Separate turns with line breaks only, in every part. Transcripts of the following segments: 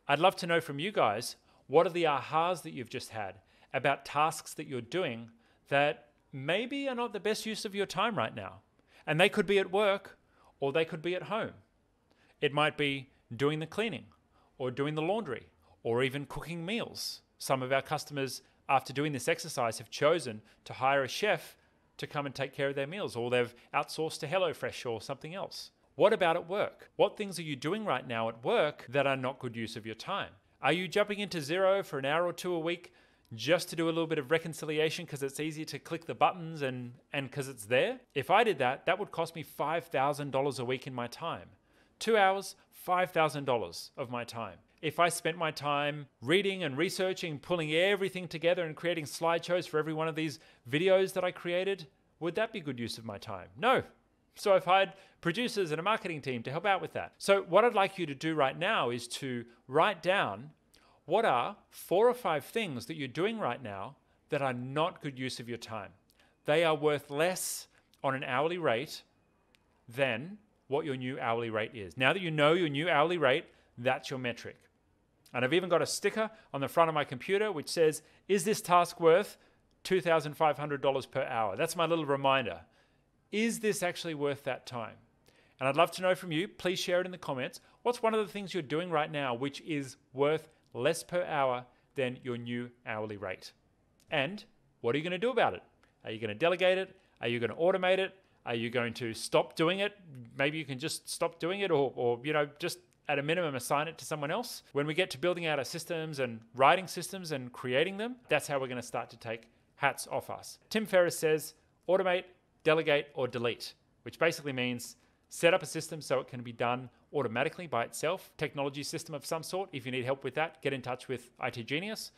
I'd love to know from you guys, what are the ahas that you've just had about tasks that you're doing that maybe are not the best use of your time right now? And they could be at work or they could be at home. It might be doing the cleaning or doing the laundry or even cooking meals. Some of our customers, after doing this exercise, have chosen to hire a chef to come and take care of their meals, or they've outsourced to HelloFresh or something else. What about at work? What things are you doing right now at work that are not good use of your time? Are you jumping into Xero for an hour or two a week just to do a little bit of reconciliation because it's easy to click the buttons and because it's there? If I did that, that would cost me $5,000 a week in my time. 2 hours, $5,000 of my time. If I spent my time reading and researching, pulling everything together and creating slideshows for every one of these videos that I created, would that be good use of my time? No. So I've hired producers and a marketing team to help out with that. So what I'd like you to do right now is to write down what are 4 or 5 things that you're doing right now that are not good use of your time. They are worth less on an hourly rate than what your new hourly rate is. Now that you know your new hourly rate, that's your metric. And I've even got a sticker on the front of my computer which says, is this task worth $2,500 per hour? That's my little reminder. Is this actually worth that time? And I'd love to know from you, please share it in the comments. What's one of the things you're doing right now which is worth less per hour than your new hourly rate? And what are you going to do about it? Are you going to delegate it? Are you going to automate it? Are you going to stop doing it? Maybe you can just stop doing it or just at a minimum assign it to someone else. When we get to building out our systems and writing systems and creating them, that's how we're going to start to take hats off us. Tim Ferriss says, automate, delegate, or delete, which basically means set up a system so it can be done automatically by itself, technology system of some sort. If you need help with that, get in touch with IT Genius.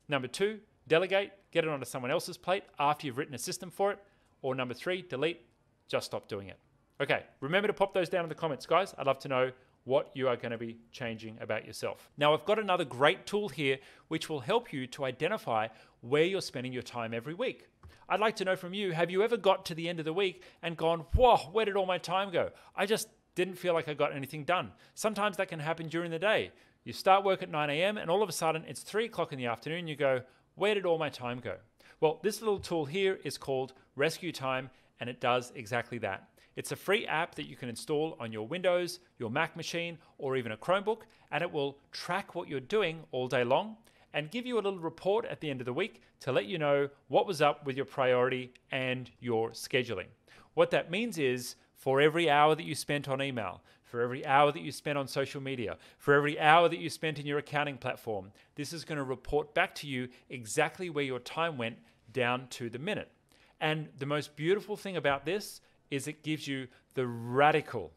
Number 2, delegate, get it onto someone else's plate after you've written a system for it. Or number 3, delete, just stop doing it. Okay, remember to pop those down in the comments, guys. I'd love to know what you are going to be changing about yourself. Now, I've got another great tool here which will help you to identify where you're spending your time every week. I'd like to know from you, have you ever got to the end of the week and gone, whoa, where did all my time go? I just didn't feel like I got anything done. Sometimes that can happen during the day. You start work at 9 a.m. and all of a sudden it's 3 o'clock in the afternoon. You go, where did all my time go? Well, this little tool here is called Rescue Time, and it does exactly that. It's a free app that you can install on your Windows, your Mac machine, or even a Chromebook, and it will track what you're doing all day long and give you a little report at the end of the week to let you know what was up with your priority and your scheduling. What that means is for every hour that you spent on email, for every hour that you spent on social media, for every hour that you spent in your accounting platform, this is going to report back to you exactly where your time went down to the minute. And the most beautiful thing about this is it gives you the radical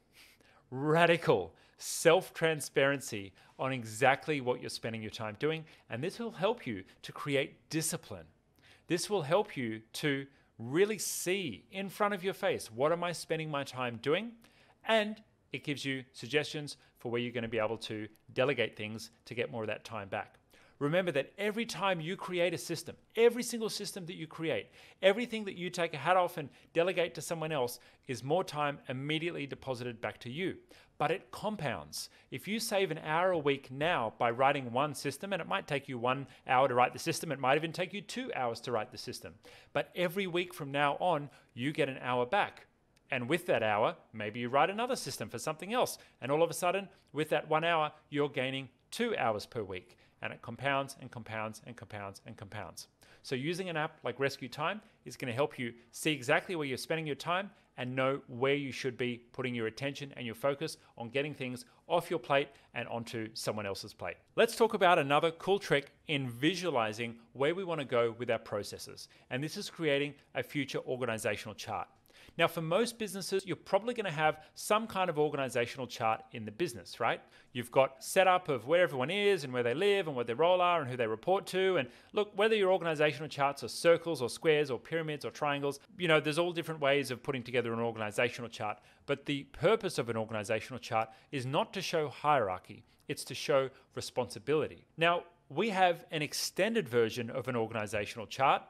self-transparency on exactly what you're spending your time doing. And this will help you to create discipline. This will help you to really see in front of your face, what am I spending my time doing? And it gives you suggestions for where you're going to be able to delegate things to get more of that time back. Remember that every time you create a system, every single system that you create, everything that you take a hat off and delegate to someone else is more time immediately deposited back to you. But it compounds. If you save an hour a week now by writing one system, and it might take you 1 hour to write the system, it might even take you 2 hours to write the system. But every week from now on, you get an hour back. And with that hour, maybe you write another system for something else. And all of a sudden, with that 1 hour, you're gaining 2 hours per week. And it compounds and compounds and compounds and compounds. So using an app like Rescue Time is going to help you see exactly where you're spending your time and know where you should be putting your attention and your focus on getting things off your plate and onto someone else's plate. Let's talk about another cool trick in visualizing where we want to go with our processes. And this is creating a future organizational chart. Now, for most businesses, you're probably going to have some kind of organizational chart in the business, right? You've got setup of where everyone is and where they live and what their role are and who they report to. And look, whether your organizational charts are circles or squares or pyramids or triangles, there's all different ways of putting together an organizational chart. But the purpose of an organizational chart is not to show hierarchy. It's to show responsibility. Now, we have an extended version of an organizational chart,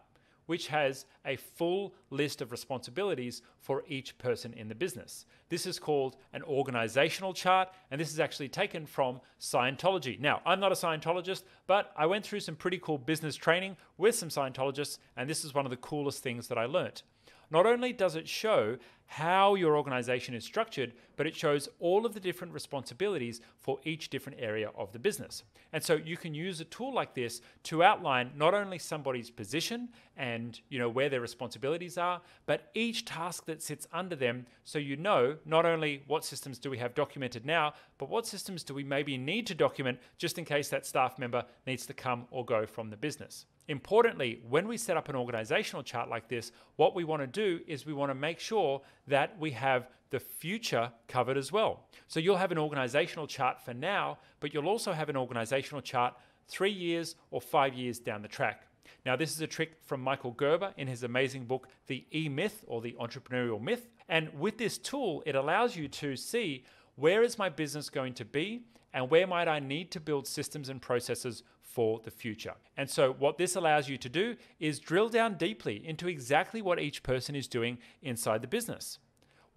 which has a full list of responsibilities for each person in the business. This is called an organizational chart, and this is actually taken from Scientology. Now, I'm not a Scientologist, but I went through some pretty cool business training with some Scientologists, and this is one of the coolest things that I learned. Not only does it show how your organization is structured, but it shows all of the different responsibilities for each different area of the business. And so you can use a tool like this to outline not only somebody's position and where their responsibilities are, but each task that sits under them, so you know not only what systems do we have documented now, but what systems do we maybe need to document just in case that staff member needs to come or go from the business. Importantly, when we set up an organizational chart like this, what we want to do is we want to make sure that we have the future covered as well. So you'll have an organizational chart for now, but you'll also have an organizational chart 3 years or 5 years down the track. Now, this is a trick from Michael Gerber in his amazing book, The E-Myth, or The Entrepreneurial Myth. And with this tool, it allows you to see, where is my business going to be and where might I need to build systems and processes for the future. And so what this allows you to do is drill down deeply into exactly what each person is doing inside the business.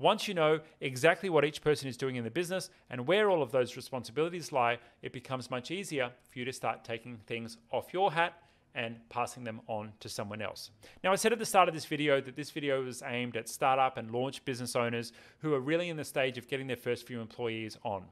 Once you know exactly what each person is doing in the business and where all of those responsibilities lie, it becomes much easier for you to start taking things off your hat and passing them on to someone else. Now, I said at the start of this video that this video was aimed at startup and launch business owners who are really in the stage of getting their first few employees on.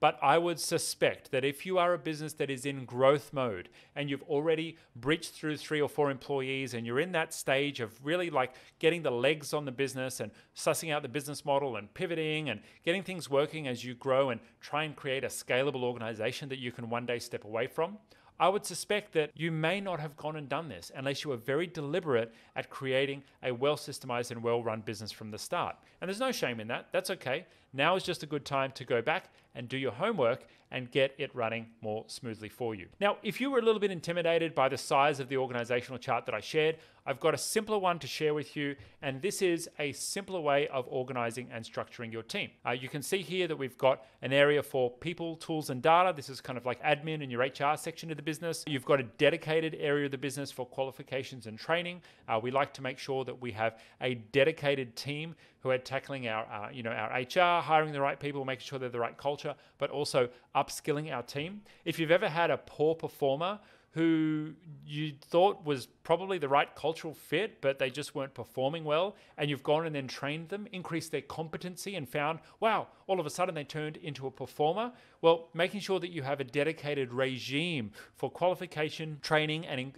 But I would suspect that if you are a business that is in growth mode and you've already breached through 3 or 4 employees and you're in that stage of really like getting the legs on the business and sussing out the business model and pivoting and getting things working as you grow and try and create a scalable organization that you can one day step away from, I would suspect that you may not have gone and done this unless you were very deliberate at creating a well-systemized and well-run business from the start. And there's no shame in that. That's okay. Now is just a good time to go back and do your homework and get it running more smoothly for you. Now, if you were a little bit intimidated by the size of the organizational chart that I shared, I've got a simpler one to share with you, and this is a simpler way of organizing and structuring your team. You can see here that we've got an area for people, tools, and data. This is kind of like admin and your HR section of the business. You've got a dedicated area of the business for qualifications and training. We like to make sure that we have a dedicated team who are tackling our HR, hiring the right people, making sure they're the right culture, but also upskilling our team. If you've ever had a poor performer who you thought was probably the right cultural fit, but they just weren't performing well, and you've gone and then trained them, increased their competency, and found, wow, all of a sudden they turned into a performer. Well, making sure that you have a dedicated regime for qualification, training, and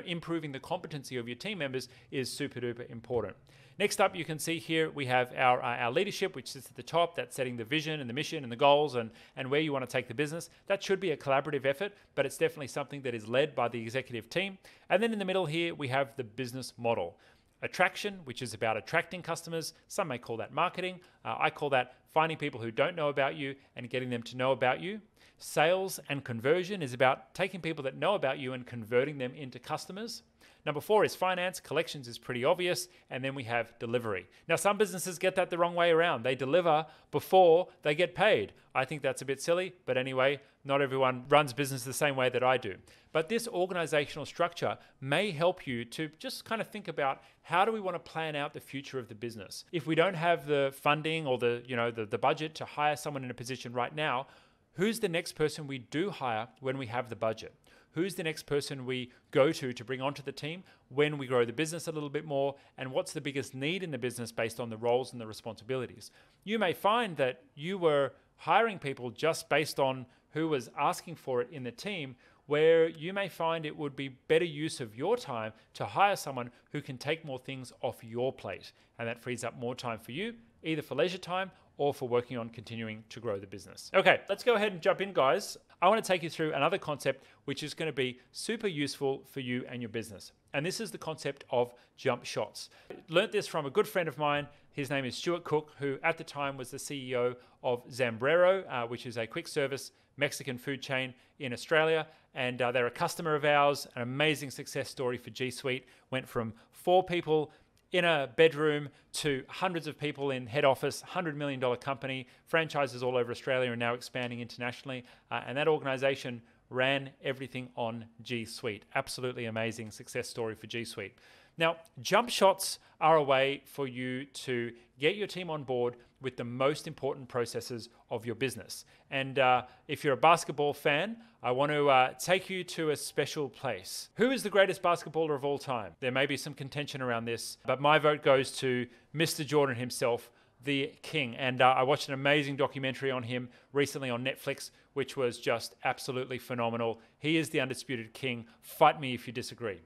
improving the competency of your team members is super duper important. Next up, you can see here we have our leadership, which sits at the top. That's setting the vision and the mission and the goals and where you want to take the business. That should be a collaborative effort, but it's definitely something that is led by the executive team. And then in the middle here, we have the business model. Attraction, which is about attracting customers. Some may call that marketing. I call that finding people who don't know about you and getting them to know about you. Sales and conversion is about taking people that know about you and converting them into customers. Number 4 is finance. Collections is pretty obvious. And then we have delivery. Now, some businesses get that the wrong way around. They deliver before they get paid. I think that's a bit silly. But anyway, not everyone runs business the same way that I do. But this organizational structure may help you to just kind of think about, how do we want to plan out the future of the business? If we don't have the funding or the budget to hire someone in a position right now, who's the next person we do hire when we have the budget? Who's the next person we go to bring onto the team when we grow the business a little bit more? And what's the biggest need in the business based on the roles and the responsibilities? You may find that you were hiring people just based on who was asking for it in the team, where you may find it would be better use of your time to hire someone who can take more things off your plate. And that frees up more time for you, either for leisure time or for working on continuing to grow the business. Okay, let's go ahead and jump in, guys. I want to take you through another concept which is going to be super useful for you and your business. And this is the concept of jump shots. I learned this from a good friend of mine. His name is Stuart Cook, who at the time was the CEO of Zambrero, which is a quick service Mexican food chain in Australia. And they're a customer of ours, an amazing success story for G Suite. Went from 4 people in a bedroom to hundreds of people in head office, $100 million company, franchises all over Australia and now expanding internationally. And that organization ran everything on G Suite. Absolutely amazing success story for G Suite. Now, jump shots are a way for you to get your team on board with the most important processes of your business. And if you're a basketball fan, I want to take you to a special place. Who is the greatest basketballer of all time? There may be some contention around this, but my vote goes to Mr. Jordan himself, the king. And I watched an amazing documentary on him recently on Netflix, which was just absolutely phenomenal. He is the undisputed king. Fight me if you disagree.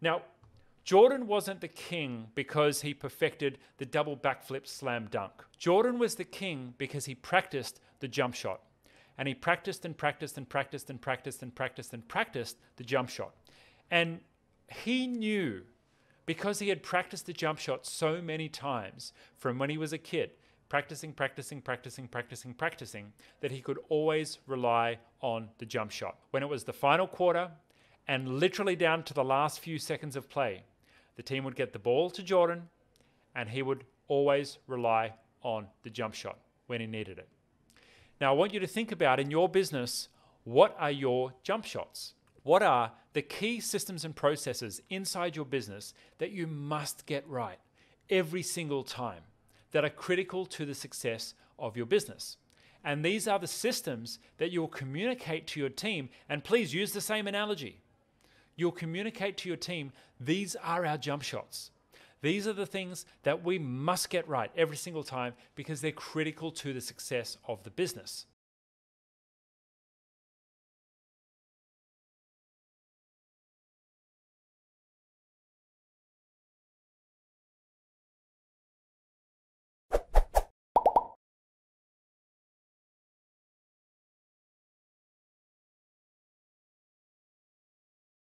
Now, Jordan wasn't the king because he perfected the double backflip slam dunk. Jordan was the king because he practiced the jump shot. And he practiced and practiced and practiced and practiced and practiced and practiced the jump shot. And he knew, because he had practiced the jump shot so many times from when he was a kid, practicing, that he could always rely on the jump shot. When it was the final quarter and literally down to the last few seconds of play, the team would get the ball to Jordan and he would always rely on the jump shot when he needed it. Now, I want you to think about in your business, what are your jump shots? What are the key systems and processes inside your business that you must get right every single time that are critical to the success of your business? And these are the systems that you'll communicate to your team. And please use the same analogy. You'll communicate to your team, these are our jump shots. These are the things that we must get right every single time because they're critical to the success of the business.